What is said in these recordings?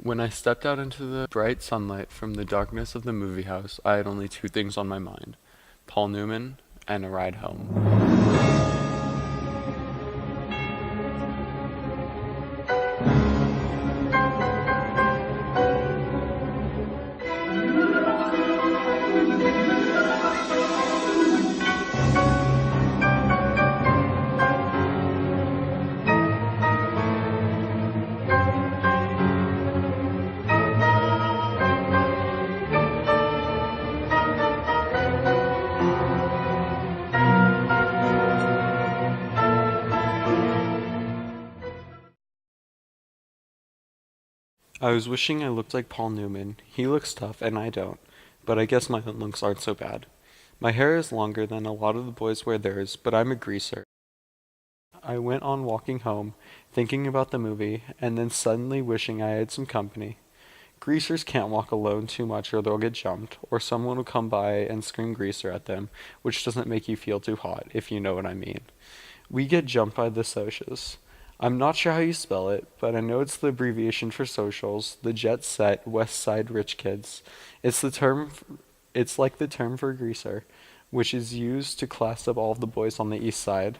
When I stepped out into the bright sunlight from the darkness of the movie house, I had only two things on my mind: Paul Newman and a ride home. I was wishing I looked like Paul Newman. He looks tough, and I don't. But I guess my own looks aren't so bad. My hair is longer than a lot of the boys wear theirs, but I'm a greaser. I went on walking home, thinking about the movie, and then suddenly wishing I had some company. Greasers can't walk alone too much or they'll get jumped, or someone will come by and scream greaser at them, which doesn't make you feel too hot, if you know what I mean. We get jumped by the socials. I'm not sure how you spell it, but I know it's the abbreviation for socials, the jet set West Side rich kids. It's the term it's like the term for greaser, which is used to class up all of the boys on the east side.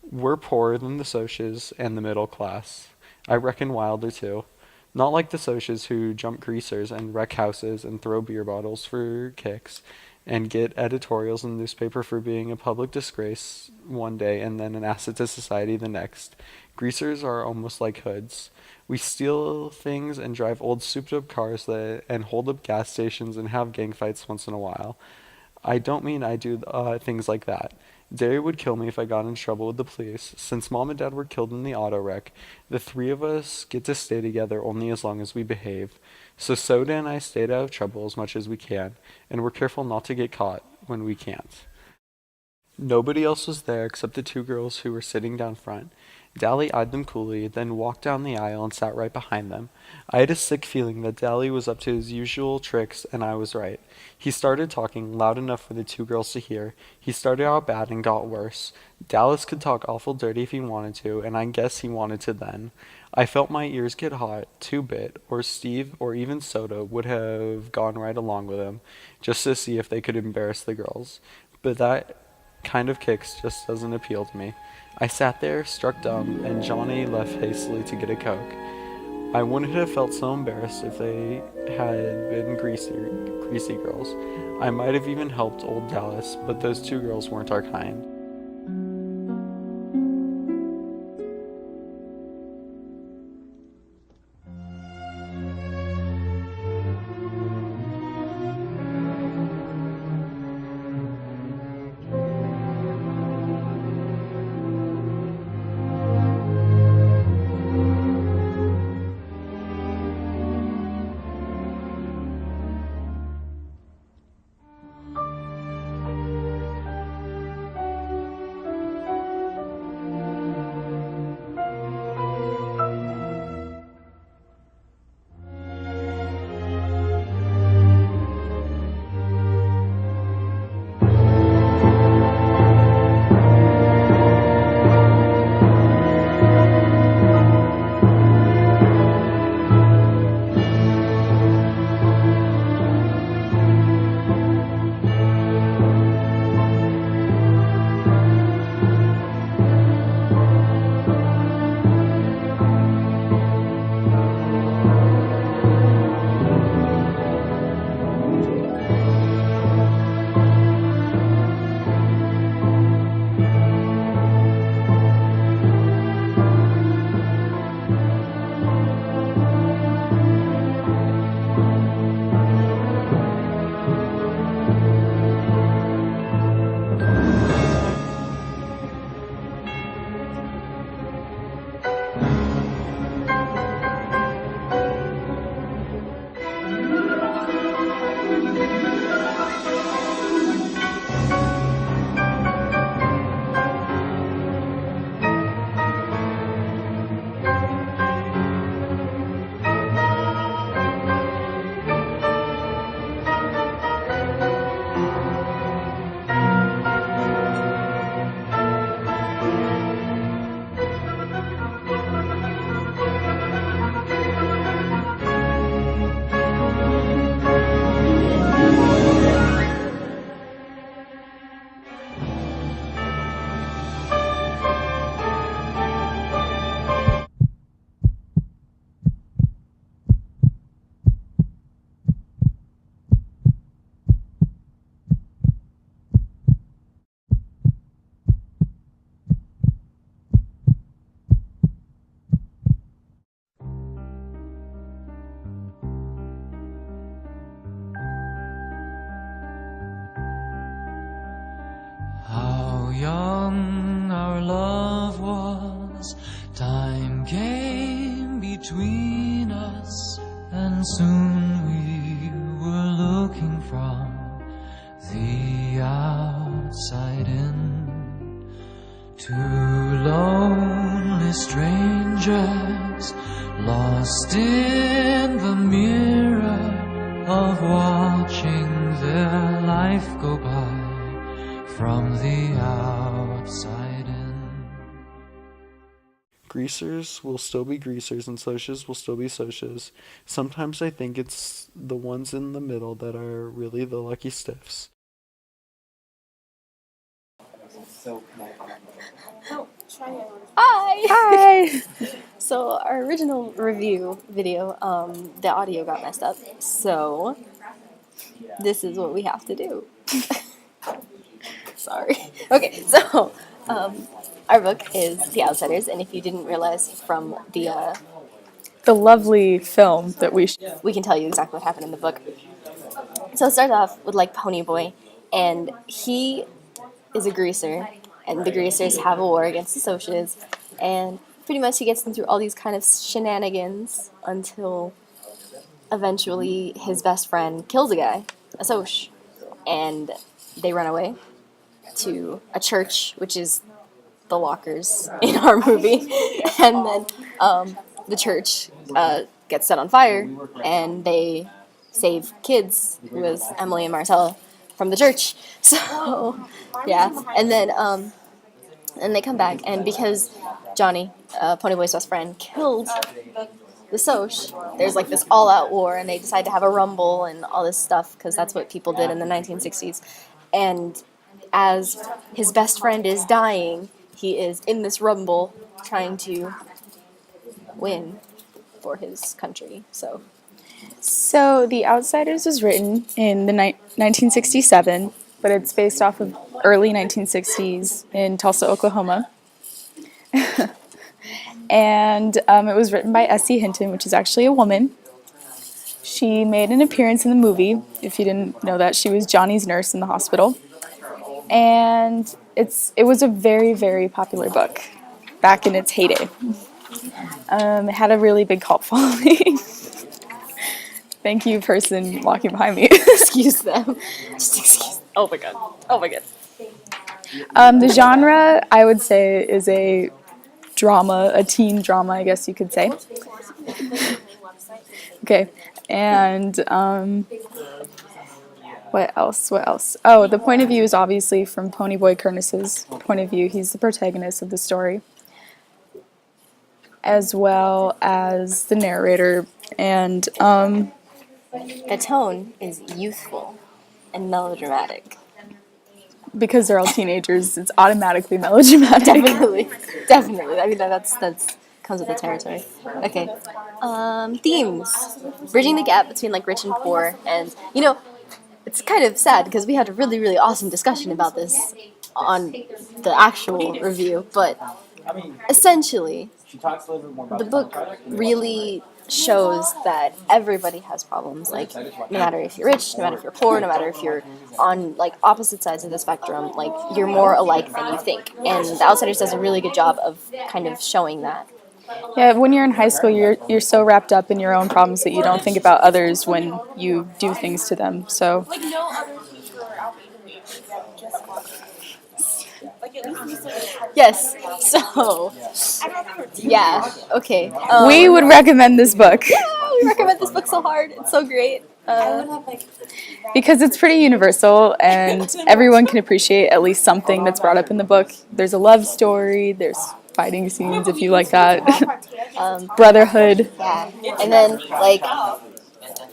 We're poorer than the socias and the middle class. I reckon wilder too. Not like the socias who jump greasers and wreck houses and throw beer bottles for kicks and get editorials in the newspaper for being a public disgrace one day and then an asset to society the next. Greasers are almost like hoods. We steal things and drive old souped up cars and hold up gas stations and have gang fights once in a while. I don't mean I do things like that. Derry would kill me if I got in trouble with the police. Since Mom and Dad were killed in the auto wreck, the three of us get to stay together only as long as we behave. So Soda and I stayed out of trouble as much as we can, and we're careful not to get caught when we can't. Nobody else was there except the two girls who were sitting down front. Dally eyed them coolly, then walked down the aisle and sat right behind them. I had a sick feeling that Dally was up to his usual tricks, and I was right. He started talking loud enough for the two girls to hear. He started out bad and got worse. Dallas could talk awful dirty if he wanted to, and I guess he wanted to then. I felt my ears get hot, two bit, or Steve or even Soda would have gone right along with him, just to see if they could embarrass the girls. But that kind of kicks just doesn't appeal to me. I sat there, struck dumb, and Johnny left hastily to get a Coke. I wouldn't have felt so embarrassed if they had been greasy girls. I might have even helped old Dallas, but those two girls weren't our kind. between us, and soon we were looking from the outside in. Two lonely strangers lost in the mirror of watching their life go by from the outside in. Greasers will still be greasers and socias will still be socias. Sometimes I think it's the ones in the middle that are really the lucky stiffs. Hi! Hi! So our original review video, the audio got messed up, so this is what we have to do. Sorry. Okay, so our book is The Outsiders, and if you didn't realize from the lovely film that we can tell you exactly what happened in the book. So it starts off with like Pony Boy, and he is a greaser, and the greasers have a war against the socias, and pretty much he gets them through all these kind of shenanigans until eventually his best friend kills a guy, a soc, and they run away to a church, which is the lockers in our movie, and then the church gets set on fire, and they save kids, who was Emily and Marcella, from the church. So yeah, and then and they come back, and because Johnny, Ponyboy's best friend, killed the soc, there's like this all-out war, and they decide to have a rumble and all this stuff because that's what people did in the 1960s. And as his best friend is dying, he is in this rumble trying to win for his country. So The Outsiders was written in the 1967, but it's based off of early 1960s in Tulsa, Oklahoma. And it was written by Essie Hinton, which is actually a woman. She made an appearance in the movie. If you didn't know that, she was Johnny's nurse in the hospital. And it was a very, very popular book back in its heyday. It had a really big cult following. Thank you, person walking behind me. Excuse them. Just excuse. Oh my god. Oh my god. The genre, I would say, is a drama, a teen drama, I guess you could say. Okay, and what else? Oh, the point of view is obviously from Ponyboy Curtis's point of view. He's the protagonist of the story, as well as the narrator, and the tone is youthful and melodramatic. because they're all teenagers, it's automatically melodramatic. Definitely. I mean, that's comes with the territory. Okay. Themes. Bridging the gap between like rich and poor, and it's kind of sad because we had a really, really awesome discussion about this on the actual review, but essentially, the book really shows that everybody has problems, like no matter if you're rich, no matter if you're poor, no matter if you're on like opposite sides of the spectrum, like you're more alike than you think, and The Outsiders does a really good job of kind of showing that. Yeah, when you're in high school, you're so wrapped up in your own problems that you don't think about others when you do things to them. So Yes. So yeah. Okay. we would recommend this book. Yeah, we recommend this book so hard. It's so great. Because it's pretty universal and everyone can appreciate at least something that's brought up in the book. There's a love story, there's fighting scenes if you like that, brotherhood. Yeah, and then like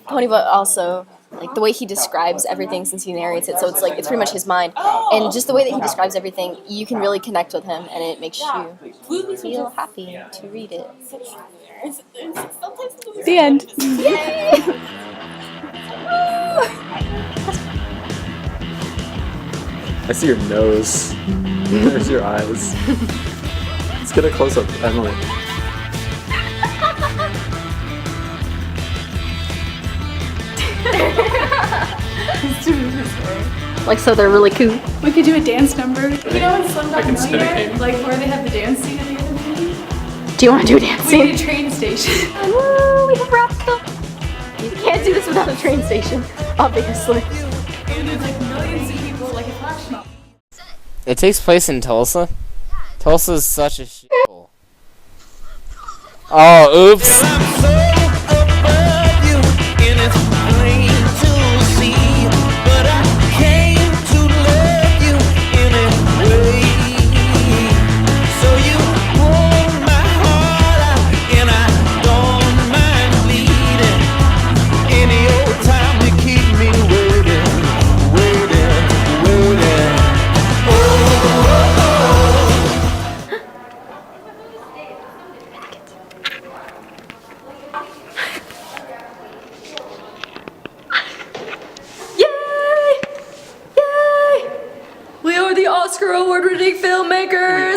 Ponyboy also, like the way he describes everything since he narrates it, so it's like it's pretty much his mind, and just the way that he describes everything, you can really connect with him, and it makes you feel happy to read it. The end. Yay! I see your nose. There's your eyes. Let's get a close up, Emily. Like, so they're really cool. We could do a dance number. You know in Slumdog I can spin a Millionaire, cane. like where they have the dance scene at the end of the movie? Do you want to do a dance We need scene? a train station. Woo, we have wrapped up. You can't do this without a train station, obviously. And there's like millions of people, like a flash mob. It takes place in Tulsa. Tulsa is such a shithole. Oh, oops. Yay! Yay! We are the Oscar award-winning filmmakers!